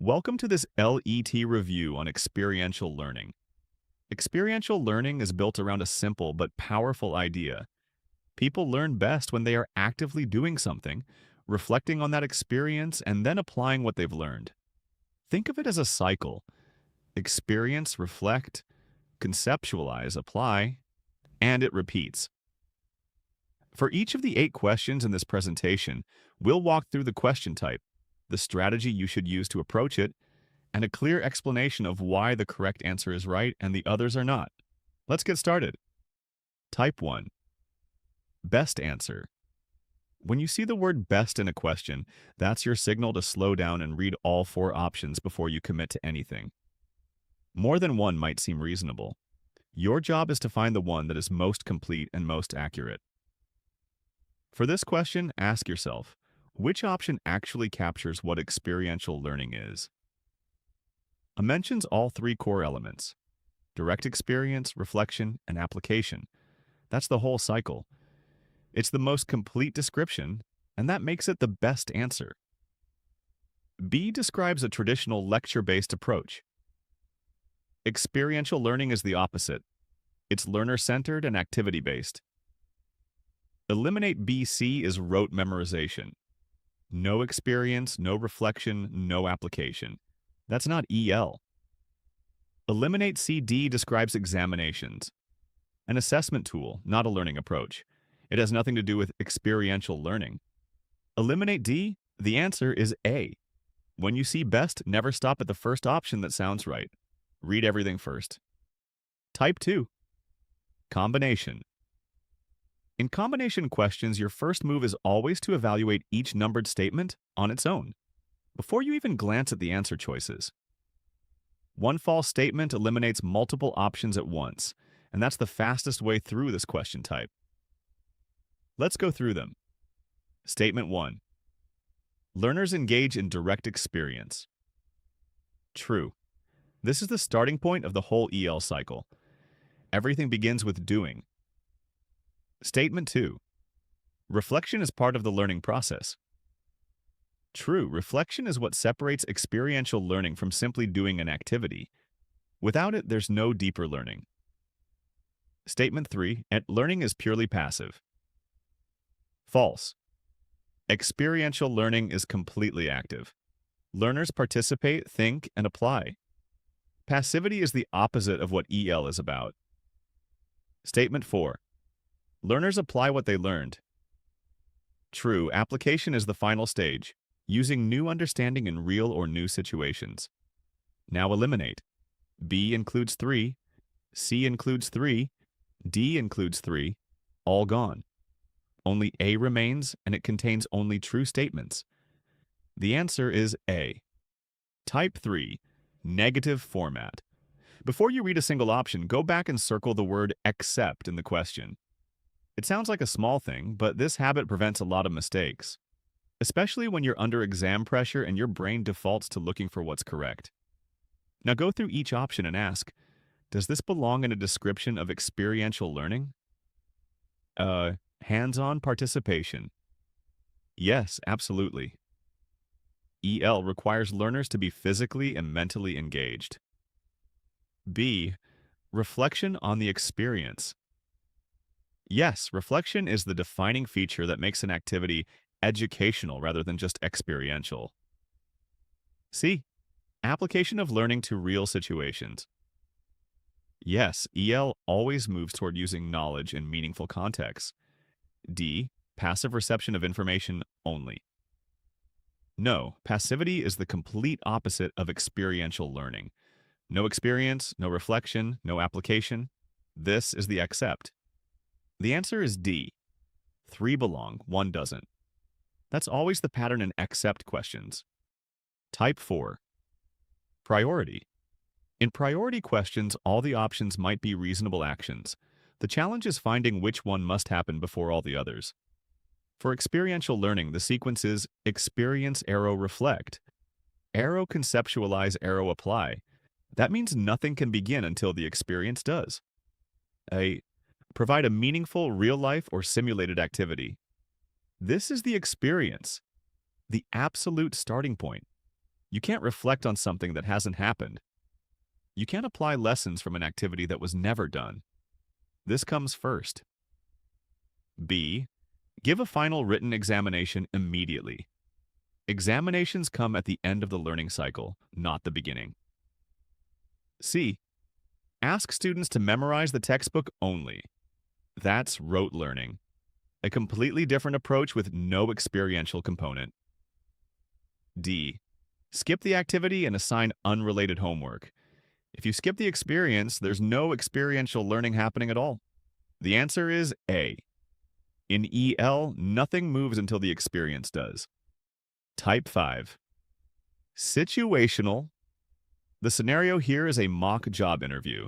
Welcome to this LET review on experiential learning. Experiential learning is built around a simple but powerful idea. People learn best when they are actively doing something, reflecting on that experience, and then applying what they've learned. Think of it as a cycle. Experience, reflect, conceptualize, apply, and it repeats. For each of the 8 questions in this presentation, we'll walk through the question type, the strategy you should use to approach it, and a clear explanation of why the correct answer is right and the others are not. Let's get started. Type 1. Best answer. When you see the word best in a question, that's your signal to slow down and read all 4 options before you commit to anything. More than one might seem reasonable. Your job is to find the one that is most complete and most accurate. For this question, ask yourself, which option actually captures what experiential learning is? It mentions all 3 core elements: direct experience, reflection, and application. That's the whole cycle. It's the most complete description, and that makes it the best answer. B describes a traditional lecture-based approach. Experiential learning is the opposite. It's learner-centered and activity-based. Eliminate BC is rote memorization. No experience, no reflection, no application. That's not EL. Eliminate CD describes examinations. An assessment tool, not a learning approach. It has nothing to do with experiential learning. Eliminate D, the answer is A. When you see best, never stop at the first option that sounds right. Read everything first. Type 2. Combination. In combination questions, your first move is always to evaluate each numbered statement on its own, before you even glance at the answer choices. One false statement eliminates multiple options at once, and that's the fastest way through this question type. Let's go through them. Statement 1. Learners engage in direct experience. True. This is the starting point of the whole EL cycle. Everything begins with doing. Statement 2. Reflection is part of the learning process. True, reflection is what separates experiential learning from simply doing an activity. Without it, there's no deeper learning. Statement 3. Learning is purely passive. False. Experiential learning is completely active. Learners participate, think, and apply. Passivity is the opposite of what EL is about. Statement 4. Learners apply what they learned. True, application is the final stage, using new understanding in real or new situations. Now eliminate. B includes 3, C includes 3, D includes 3, all gone. Only A remains, and it contains only true statements. The answer is A. Type 3. Negative format. Before you read a single option, go back and circle the word except in the question. It sounds like a small thing, but this habit prevents a lot of mistakes, especially when you're under exam pressure and your brain defaults to looking for what's correct. Now go through each option and ask, does this belong in a description of experiential learning? Hands-on participation. Yes, absolutely. EL requires learners to be physically and mentally engaged. B. Reflection on the experience. Yes, reflection is the defining feature that makes an activity educational rather than just experiential. C. Application of learning to real situations. Yes, EL always moves toward using knowledge in meaningful contexts. D. Passive reception of information only. No, passivity is the complete opposite of experiential learning. No experience, no reflection, no application. This is the accept. The answer is D. 3 belong, 1 doesn't. That's always the pattern in accept questions. Type 4. Priority. In priority questions, all the options might be reasonable actions. The challenge is finding which one must happen before all the others. For experiential learning, the sequence is experience, arrow, reflect. Arrow, conceptualize, arrow, apply. That means nothing can begin until the experience does. Provide a meaningful real-life or simulated activity. This is the experience, the absolute starting point. You can't reflect on something that hasn't happened. You can't apply lessons from an activity that was never done. This comes first. B. Give a final written examination immediately. Examinations come at the end of the learning cycle, not the beginning. C. Ask students to memorize the textbook only. That's rote learning, a completely different approach with no experiential component. D. Skip the activity and assign unrelated homework. If you skip the experience, there's no experiential learning happening at all. The answer is A. In EL, nothing moves until the experience does. Type 5. Situational. The scenario here is a mock job interview,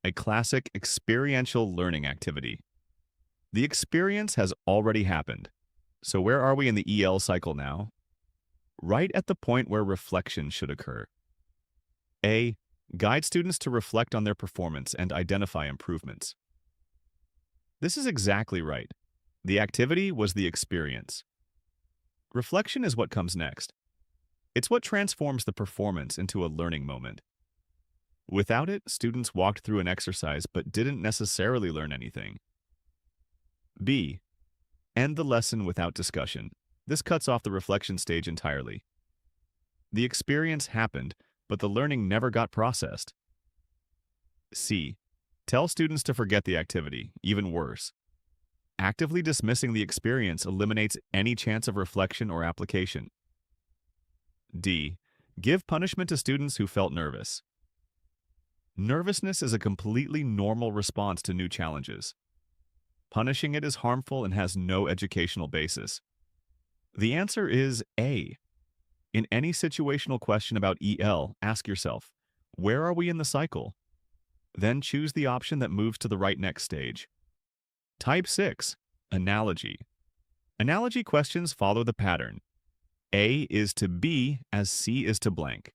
a classic experiential learning activity. The experience has already happened. So where are we in the EL cycle now? Right at the point where reflection should occur. A. Guide students to reflect on their performance and identify improvements. This is exactly right. The activity was the experience. Reflection is what comes next. It's what transforms the performance into a learning moment. Without it, students walked through an exercise but didn't necessarily learn anything. B. End the lesson without discussion. This cuts off the reflection stage entirely. The experience happened, but the learning never got processed. C. Tell students to forget the activity, even worse. Actively dismissing the experience eliminates any chance of reflection or application. D. Give punishment to students who felt nervous. Nervousness is a completely normal response to new challenges. Punishing it is harmful and has no educational basis. The answer is A. In any situational question about EL, ask yourself, where are we in the cycle? Then choose the option that moves to the right next stage. Type 6. Analogy. Analogy questions follow the pattern. A is to B as C is to blank.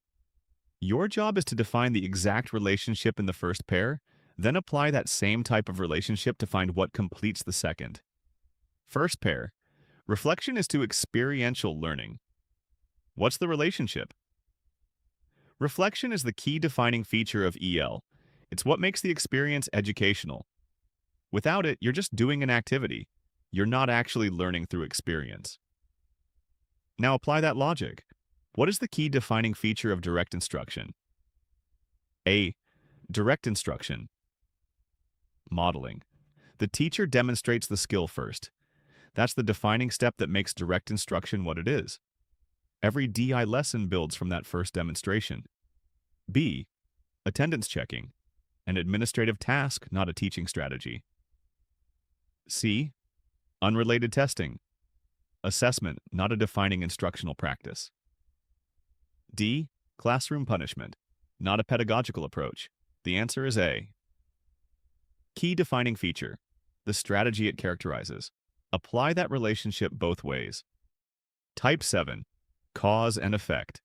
Your job is to define the exact relationship in the first pair, then apply that same type of relationship to find what completes the second. First pair. Reflection is to experiential learning. What's the relationship? Reflection is the key defining feature of EL. It's what makes the experience educational. Without it, you're just doing an activity. You're not actually learning through experience. Now apply that logic. What is the key defining feature of direct instruction? A. Direct instruction. Modeling. The teacher demonstrates the skill first. That's the defining step that makes direct instruction what it is. Every DI lesson builds from that first demonstration. B. Attendance checking. An administrative task, not a teaching strategy. C. Unrelated testing. Assessment, not a defining instructional practice. D. Classroom punishment, not a pedagogical approach. The answer is A. Key defining feature. The strategy it characterizes. Apply that relationship both ways. Type 7. Cause and effect.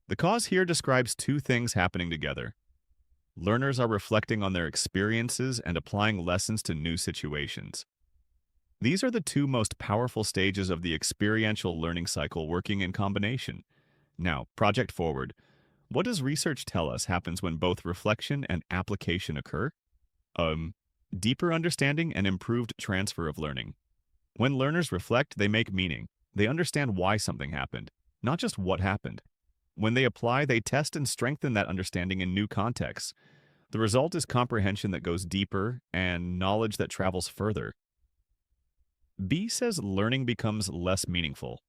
The cause here describes two things happening together. Learners are reflecting on their experiences and applying lessons to new situations. These are the two most powerful stages of the experiential learning cycle working in combination. Now, project forward. What does research tell us happens when both reflection and application occur? Deeper understanding and improved transfer of learning. When learners reflect, they make meaning. They understand why something happened, not just what happened. When they apply, they test and strengthen that understanding in new contexts. The result is comprehension that goes deeper and knowledge that travels further. B says learning becomes less meaningful.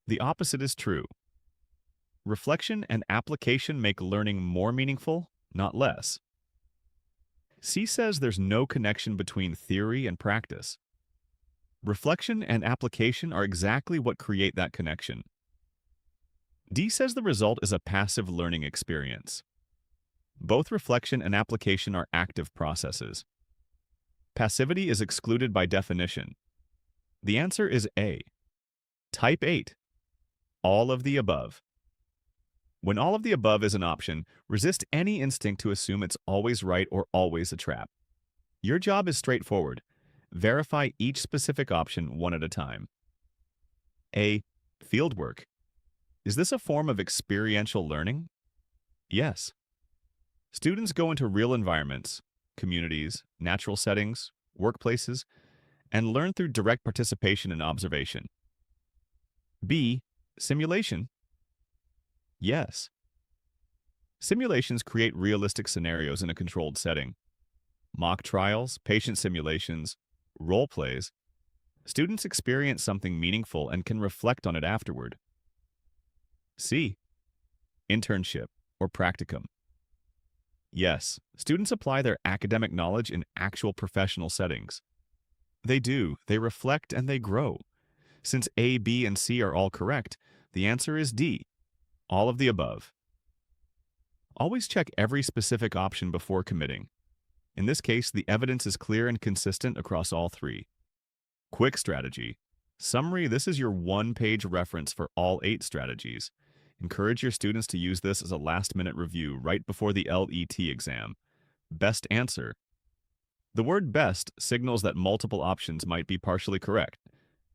The opposite is true. Reflection and application make learning more meaningful, not less. C says there's no connection between theory and practice. Reflection and application are exactly what create that connection. D says the result is a passive learning experience. Both reflection and application are active processes. Passivity is excluded by definition. The answer is A. Type 8. All of the above. When all of the above is an option, resist any instinct to assume it's always right or always a trap. Your job is straightforward. Verify each specific option one at a time. A. Fieldwork. Is this a form of experiential learning? Yes. Students go into real environments, communities, natural settings, workplaces, and learn through direct participation and observation. B. Simulation? Yes. Simulations create realistic scenarios in a controlled setting. Mock trials, patient simulations, role plays. Students experience something meaningful and can reflect on it afterward. C. Internship or practicum? Yes, students apply their academic knowledge in actual professional settings. They do, they reflect and they grow. Since A, B, and C are all correct, the answer is D, all of the above. Always check every specific option before committing. In this case, the evidence is clear and consistent across all three. Quick strategy. Summary: this is your one-page reference for all 8 strategies. Encourage your students to use this as a last-minute review right before the LET exam. Best answer. The word best signals that multiple options might be partially correct.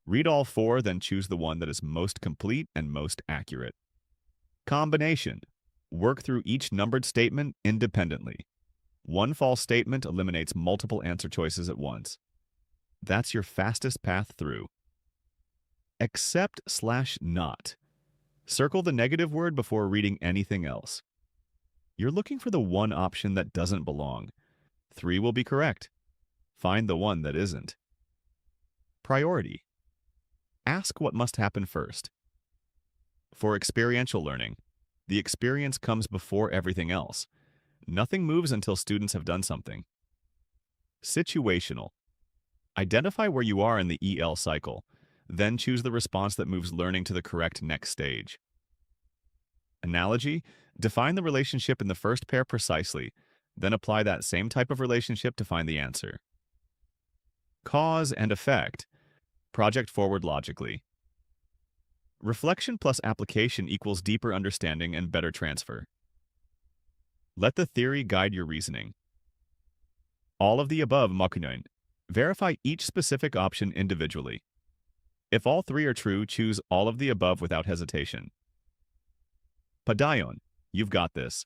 Read all 4, then choose the one that is most complete and most accurate. Combination. Work through each numbered statement independently. One false statement eliminates multiple answer choices at once. That's your fastest path through. Except/not. Circle the negative word before reading anything else. You're looking for the one option that doesn't belong. 3 will be correct. Find the one that isn't. Priority. Ask what must happen first. For experiential learning, the experience comes before everything else. Nothing moves until students have done something. Situational. Identify where you are in the EL cycle, then choose the response that moves learning to the correct next stage. Analogy. Define the relationship in the first pair precisely, then apply that same type of relationship to find the answer. Cause and effect. Project forward logically. Reflection plus application equals deeper understanding and better transfer. Let the theory guide your reasoning. All of the above makunoin. Verify each specific option individually. If all 3 are true, choose all of the above without hesitation. Padayon. You've got this.